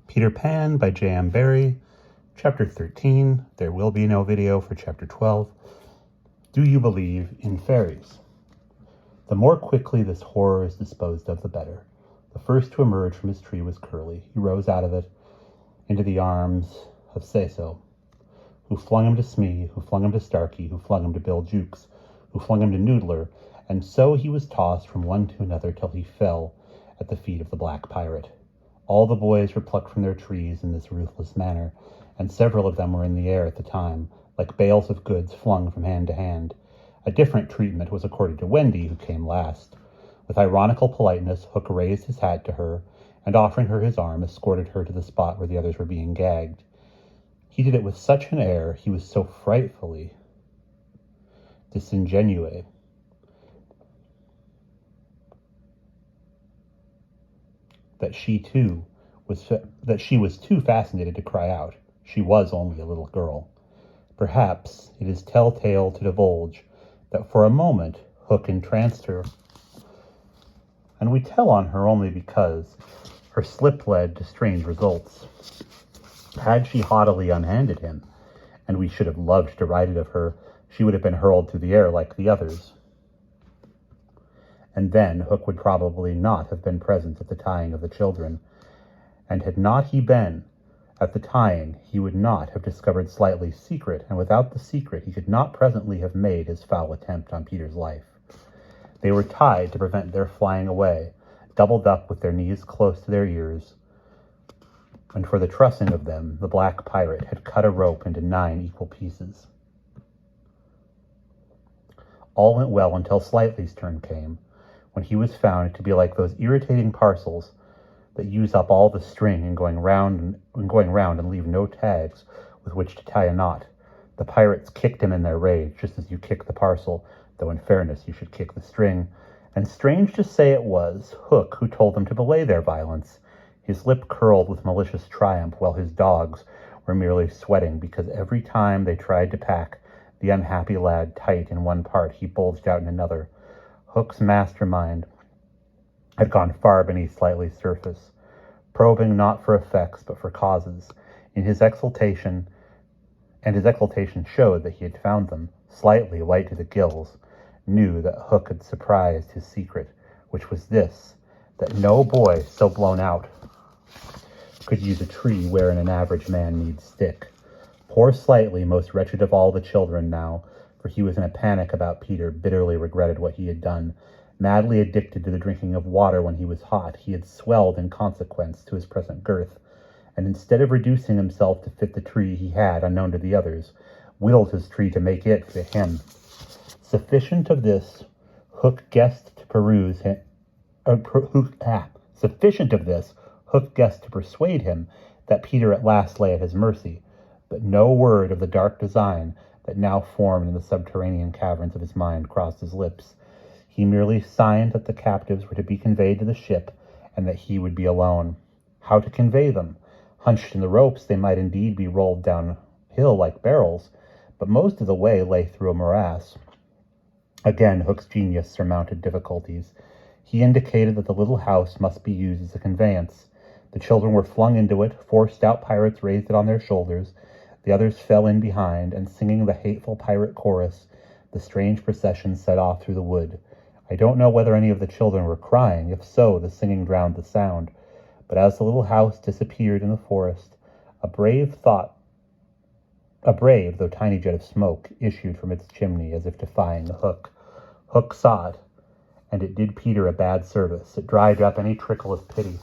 Peter Pan by J.M. Barrie, Chapter 13. There will be no video for Chapter 12. Do you believe in fairies? The more quickly this horror is disposed of, the better. The first to emerge from his tree was Curly. He rose out of it into the arms of Say-So, who flung him to Smee, who flung him to Starkey, who flung him to Bill Jukes, who flung him to Noodler, and so he was tossed from one to another till he fell at the feet of the Black Pirate. All the boys were plucked from their trees in this ruthless manner, and several of them were in the air at the time, like bales of goods flung from hand to hand. A different treatment was accorded to Wendy, who came last. With ironical politeness, Hook raised his hat to her, and offering her his arm, escorted her to the spot where the others were being gagged. He did it with such an air, he was so frightfully disingenuous, that she was too fascinated to cry out. She was only a little girl. Perhaps it is telltale to divulge that for a moment Hook entranced her, and we tell on her only because her slip led to strange results. Had she haughtily unhanded him, and we should have loved to write it of her, she would have been hurled through the air like the others. And then Hook would probably not have been present at the tying of the children, and had not he been at the tying, he would not have discovered Slightly's secret, and without the secret he could not presently have made his foul attempt on Peter's life. They were tied to prevent their flying away, doubled up with their knees close to their ears, and for the trussing of them, the Black Pirate had cut a rope into 9 equal pieces. All went well until Slightly's turn came, when he was found to be like those irritating parcels that use up all the string and going round and leave no tags with which to tie a knot. The pirates kicked him in their rage, just as you kick the parcel, though in fairness you should kick the string. And strange to say, it was Hook who told them to belay their violence. His lip curled with malicious triumph, while his dogs were merely sweating, because every time they tried to pack the unhappy lad tight in one part, he bulged out in another. Hook's mastermind had gone far beneath Slightly's surface, probing not for effects but for causes. In his exultation, and his exultation showed that he had found them, Slightly, white to the gills, knew that Hook had surprised his secret, which was this, that no boy so blown out could use a tree wherein an average man needs stick. Poor Slightly, most wretched of all the children now, for he was in a panic about Peter, bitterly regretted what he had done. Madly addicted to the drinking of water when he was hot, he had swelled in consequence to his present girth, and instead of reducing himself to fit the tree, he had, unknown to the others, whittled his tree to make it fit him. Sufficient of this, Hook guessed to persuade him that Peter at last lay at his mercy, but no word of the dark design that now formed in the subterranean caverns of his mind crossed his lips. He merely signed that the captives were to be conveyed to the ship, and that he would be alone. How to convey them? Hunched in the ropes, they might indeed be rolled downhill like barrels, but most of the way lay through a morass. Again, Hook's genius surmounted difficulties. He indicated that the little house must be used as a conveyance. The children were flung into it, 4 stout pirates raised it on their shoulders, the others fell in behind, and singing the hateful pirate chorus, the strange procession set off through the wood. I don't know whether any of the children were crying. If so, the singing drowned the sound. But as the little house disappeared in the forest, a brave though tiny jet of smoke issued from its chimney as if defying the Hook. Hook saw it, and it did Peter a bad service. It dried up any trickle of pity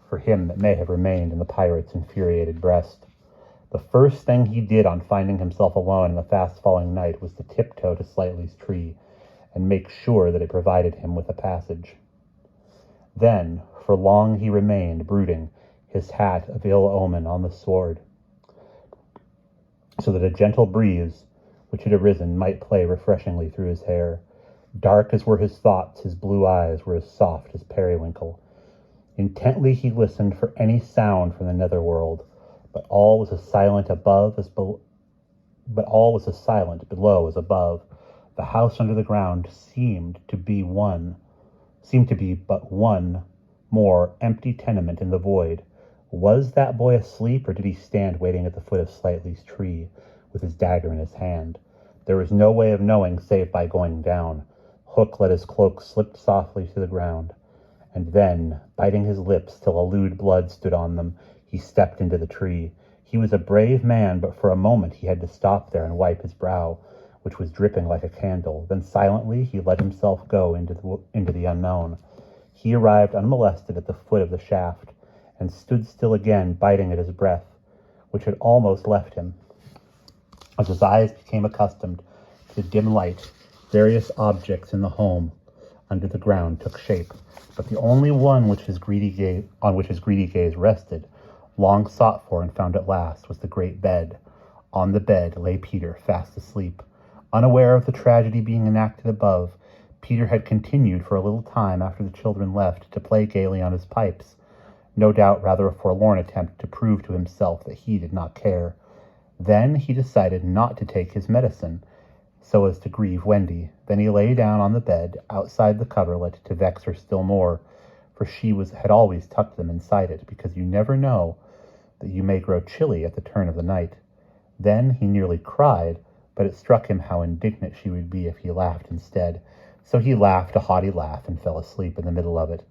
for him that may have remained in the pirate's infuriated breast. The first thing he did on finding himself alone in the fast-falling night was to tiptoe to Slightly's tree, and make sure that it provided him with a passage. Then, for long he remained, brooding, his hat of ill omen on the sword, so that a gentle breeze, which had arisen, might play refreshingly through his hair. Dark as were his thoughts, his blue eyes were as soft as periwinkle. Intently he listened for any sound from the netherworld, but all was as silent below as above. The house under the ground seemed to be but one more empty tenement in the void, Was that boy asleep, or did he stand waiting at the foot of Slightly's tree, with his dagger in his hand? There was no way of knowing save by going down. Hook let his cloak slip softly to the ground, and then, biting his lips till a lewd blood stood on them, he stepped into the tree. He was a brave man, but for a moment he had to stop there and wipe his brow, which was dripping like a candle. Then silently he let himself go into the unknown. He arrived unmolested at the foot of the shaft, and stood still again, biting at his breath, which had almost left him. As his eyes became accustomed to the dim light, various objects in the home under the ground took shape, but the only one on which his greedy gaze rested, long sought for and found at last, was the great bed. On the bed lay Peter, fast asleep. Unaware of the tragedy being enacted above, Peter had continued for a little time after the children left to play gaily on his pipes, no doubt rather a forlorn attempt to prove to himself that he did not care. Then he decided not to take his medicine, so as to grieve Wendy. Then he lay down on the bed outside the coverlet to vex her still more, for she had always tucked them inside it, because you never know that you may grow chilly at the turn of the night. Then he nearly cried, but it struck him how indignant she would be if he laughed instead. So he laughed a haughty laugh and fell asleep in the middle of it.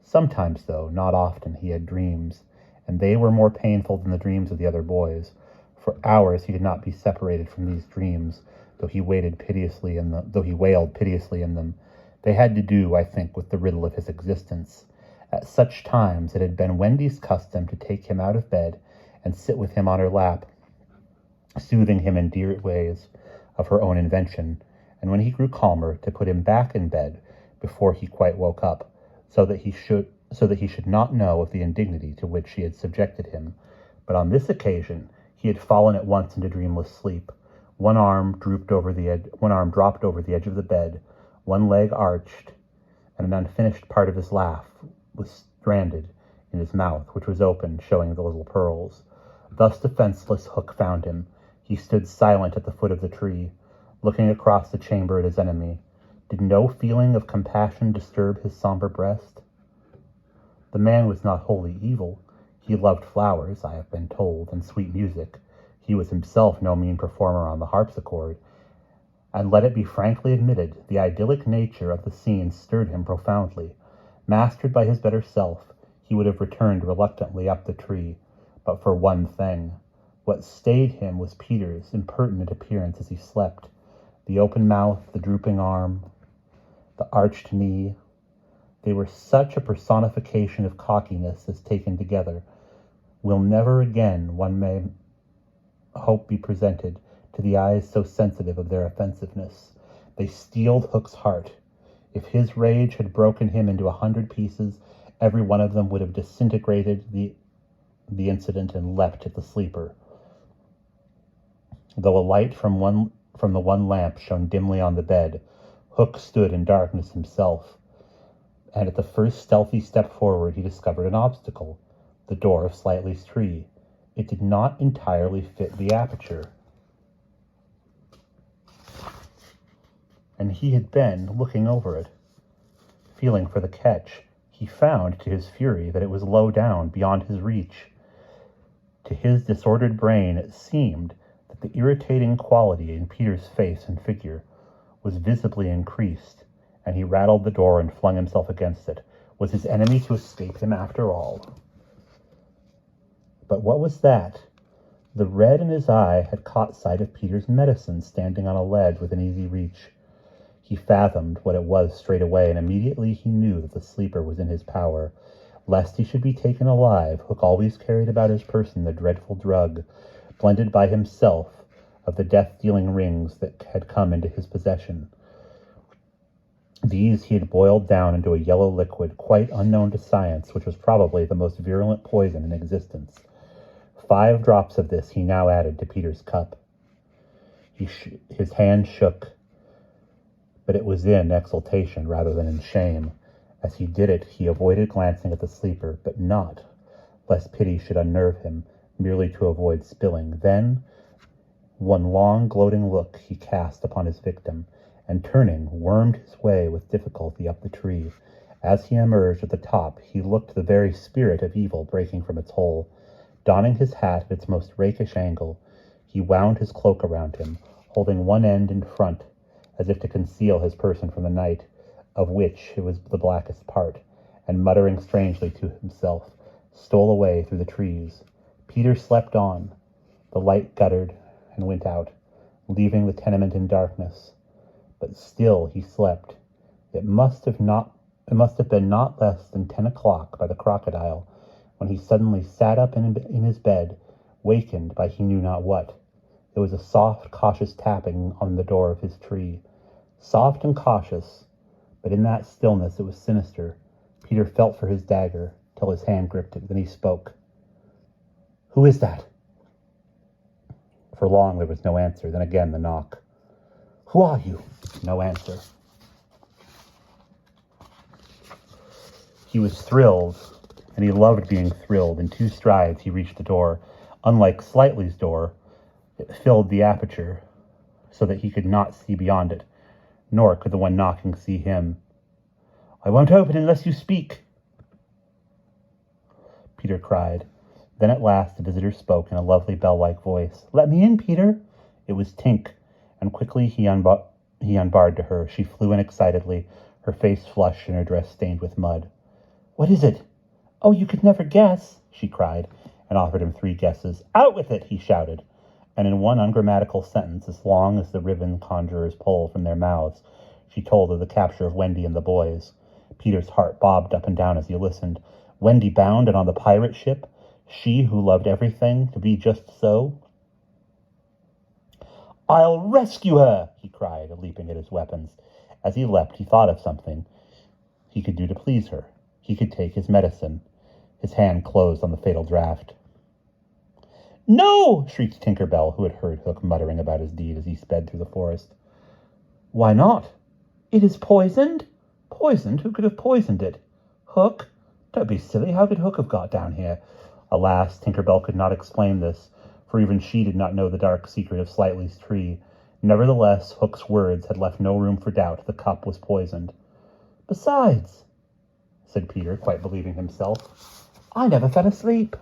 Sometimes, though, not often, he had dreams, and they were more painful than the dreams of the other boys. For hours he could not be separated from these dreams, though he wailed piteously in them. They had to do, I think, with the riddle of his existence. At such times it had been Wendy's custom to take him out of bed and sit with him on her lap, soothing him in dear ways of her own invention, and when he grew calmer, to put him back in bed before he quite woke up, so that he should not know of the indignity to which she had subjected him. But on this occasion he had fallen at once into dreamless sleep. One arm dropped over the edge of the bed, one leg arched, and an unfinished part of his laugh was stranded in his mouth, which was open, showing the little pearls. Thus defenseless, Hook found him. He stood silent at the foot of the tree, looking across the chamber at his enemy. Did no feeling of compassion disturb his somber breast? The man was not wholly evil. He loved flowers, I have been told, and sweet music. He was himself no mean performer on the harpsichord, and let it be frankly admitted, the idyllic nature of the scene stirred him profoundly. Mastered by his better self, he would have returned reluctantly up the tree, but for one thing. What stayed him was Peter's impertinent appearance as he slept. The open mouth, the drooping arm, the arched knee, they were such a personification of cockiness as taken together will never again, one may hope, be presented to the eyes so sensitive of their offensiveness. They steeled Hook's heart. If his rage had broken him into 100 pieces, every one of them would have disintegrated the incident and leapt at the sleeper. Though a light from the one lamp shone dimly on the bed, Hook stood in darkness himself, and at the first stealthy step forward he discovered an obstacle, the door of Slightly's tree. It did not entirely fit the aperture, and he had been looking over it, feeling for the catch. He found, to his fury, that it was low down, beyond his reach. To his disordered brain it seemed that the irritating quality in Peter's face and figure was visibly increased, and he rattled the door and flung himself against it. Was his enemy to escape him after all? But what was that? The red in his eye had caught sight of Peter's medicine standing on a ledge within easy reach. He fathomed what it was straight away, and immediately he knew that the sleeper was in his power. Lest he should be taken alive, Hook always carried about his person the dreadful drug, blended by himself, of the death-dealing rings that had come into his possession. These he had boiled down into a yellow liquid, quite unknown to science, which was probably the most virulent poison in existence. 5 drops of this he now added to Peter's cup. His hand shook, but it was in exultation rather than in shame. As he did it, he avoided glancing at the sleeper, but not lest pity should unnerve him, merely to avoid spilling. Then, one long gloating look he cast upon his victim, and turning, wormed his way with difficulty up the tree. As he emerged at the top, he looked the very spirit of evil breaking from its hole. Donning his hat at its most rakish angle, he wound his cloak around him, holding one end in front, as if to conceal his person from the night, of which it was the blackest part, and muttering strangely to himself, stole away through the trees. Peter slept on. The light guttered and went out, leaving the tenement in darkness. But still he slept. It must have been not less than 10 o'clock by the crocodile, when he suddenly sat up in his bed, wakened by he knew not what. It was a soft, cautious tapping on the door of his tree. Soft and cautious, but in that stillness it was sinister. Peter felt for his dagger, till his hand gripped it. Then he spoke. "Who is that?" For long there was no answer. Then again the knock. "Who are you?" No answer. He was thrilled, and he loved being thrilled. In 2 strides he reached the door. Unlike Slightly's door, it filled the aperture so that he could not see beyond it, nor could the one knocking see him. "I won't open unless you speak," Peter cried. Then at last the visitor spoke in a lovely bell-like voice. "Let me in, Peter." It was Tink, and quickly he unbarred to her. She flew in excitedly, her face flushed and her dress stained with mud. "What is it?" "Oh, you could never guess," she cried, and offered him 3 guesses. "Out with it," he shouted. And in one ungrammatical sentence, as long as the ribbon conjurers pull from their mouths, she told of the capture of Wendy and the boys. Peter's heart bobbed up and down as he listened. Wendy bound and on the pirate ship? She who loved everything to be just so? "I'll rescue her," he cried, leaping at his weapons. As he leapt, he thought of something he could do to please her. He could take his medicine. His hand closed on the fatal draught. "No!" shrieked Tinker Bell, who had heard Hook muttering about his deed as he sped through the forest. "Why not?" "It is poisoned." "Poisoned? Who could have poisoned it?" "Hook." "Don't be silly. How could Hook have got down here?" Alas, Tinker Bell could not explain this, for even she did not know the dark secret of Slightly's tree. Nevertheless, Hook's words had left no room for doubt. The cup was poisoned. "Besides," said Peter, quite believing himself, "I never fell asleep."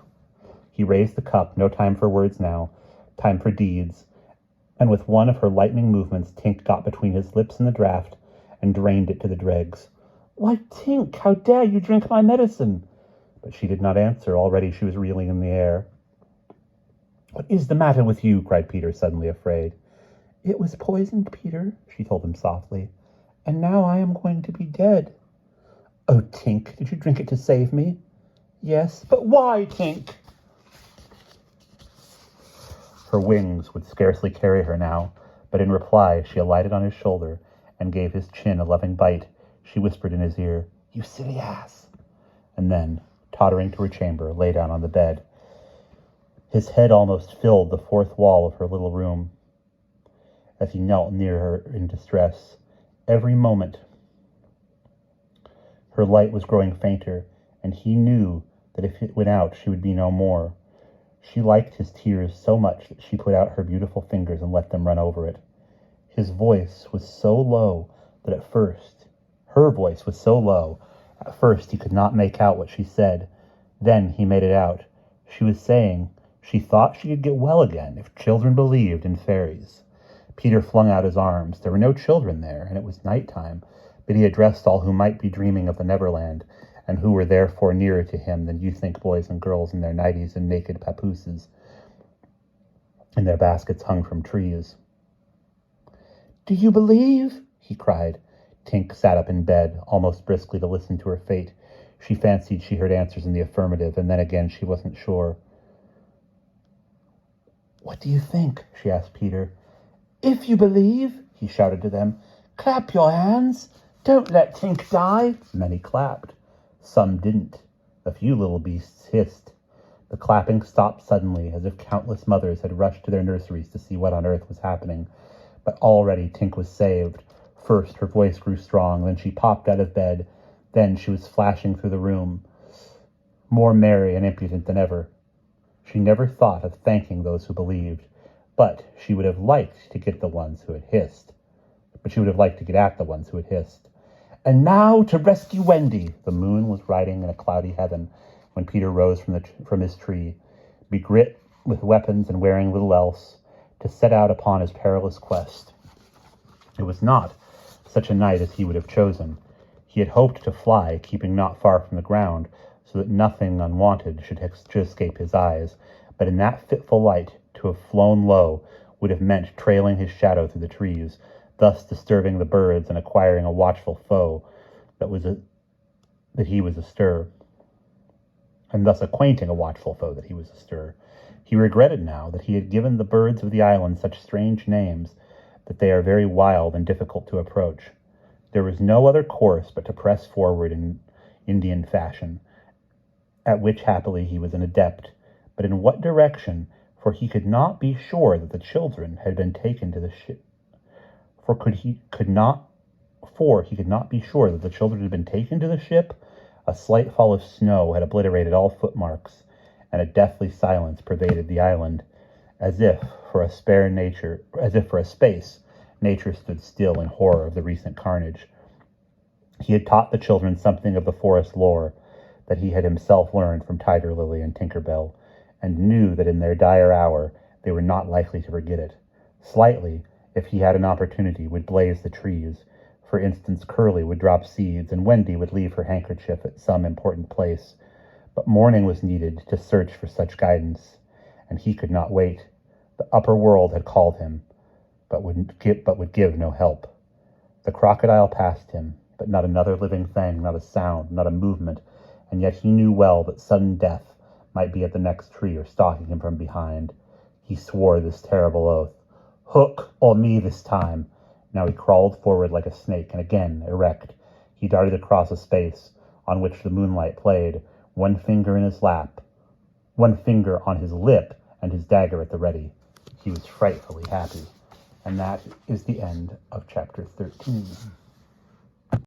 He raised the cup. No time for words now. Time for deeds. And with one of her lightning movements, Tink got between his lips and the draught and drained it to the dregs. "Why, Tink, how dare you drink my medicine?" But she did not answer. Already she was reeling in the air. "What is the matter with you?" cried Peter, suddenly afraid. "It was poisoned, Peter," she told him softly, "and now I am going to be dead." "Oh, Tink, did you drink it to save me?" "Yes." "But why, Tink?" Her wings would scarcely carry her now, but in reply she alighted on his shoulder and gave his chin a loving bite. She whispered in his ear, "You silly ass," and then, tottering to her chamber, lay down on the bed. His head almost filled the 4th wall of her little room as he knelt near her in distress. Every moment her light was growing fainter, and he knew that if it went out she would be no more. She liked his tears so much that she put out her beautiful fingers and let them run over it. His voice was so low that her voice was so low, at first he could not make out what she said. Then he made it out. She was saying she thought she could get well again if children believed in fairies. Peter flung out his arms. There were no children there, and it was night time, but he addressed all who might be dreaming of the Neverland, and who were therefore nearer to him than you think boys and girls in their nighties and naked papooses, and their baskets hung from trees. "Do you believe?" he cried. Tink sat up in bed, almost briskly, to listen to her fate. She fancied she heard answers in the affirmative, and then again she wasn't sure. "What do you think?" she asked Peter. "If you believe," he shouted to them, "clap your hands. Don't let Tink die." Many clapped. Some didn't. A few little beasts hissed. The clapping stopped suddenly, as if countless mothers had rushed to their nurseries to see what on earth was happening. But already Tink was saved. First her voice grew strong, then she popped out of bed. Then she was flashing through the room, more merry and impudent than ever. She never thought of thanking those who believed, but she would have liked to get the ones who had hissed. But she would have liked to get at the ones who had hissed. And now to rescue Wendy. The moon was riding in a cloudy heaven when Peter rose from his tree, begrit with weapons and wearing little else, to set out upon his perilous quest. It was not such a night as he would have chosen. He had hoped to fly, keeping not far from the ground, so that nothing unwanted should escape his eyes, but in that fitful light, to have flown low would have meant trailing his shadow through the trees, thus disturbing the birds and acquiring a watchful foe that he was astir, and thus acquainting a watchful foe that he was astir. He regretted now that he had given the birds of the island such strange names that they are very wild and difficult to approach. There was no other course but to press forward in Indian fashion, at which happily he was an adept. But in what direction? For he could not be sure that the children had been taken to the ship. He could not be sure that the children had been taken to the ship. A slight fall of snow had obliterated all footmarks, and a deathly silence pervaded the island, as if for a space nature stood still in horror of the recent carnage. He had taught the children something of the forest lore that he had himself learned from Tiger Lily and Tinker Bell, and knew that in their dire hour they were not likely to forget it. Slightly, if he had an opportunity, would blaze the trees. For instance, Curly would drop seeds, and Wendy would leave her handkerchief at some important place. But morning was needed to search for such guidance, and he could not wait. The upper world had called him, but would give no help. The crocodile passed him, but not another living thing, not a sound, not a movement, and yet he knew well that sudden death might be at the next tree or stalking him from behind. He swore this terrible oath. Hook or me this time. Now he crawled forward like a snake, and again, erect, he darted across a space on which the moonlight played, one finger in his lap, one finger on his lip, and his dagger at the ready. He was frightfully happy. And that is the end of chapter 13.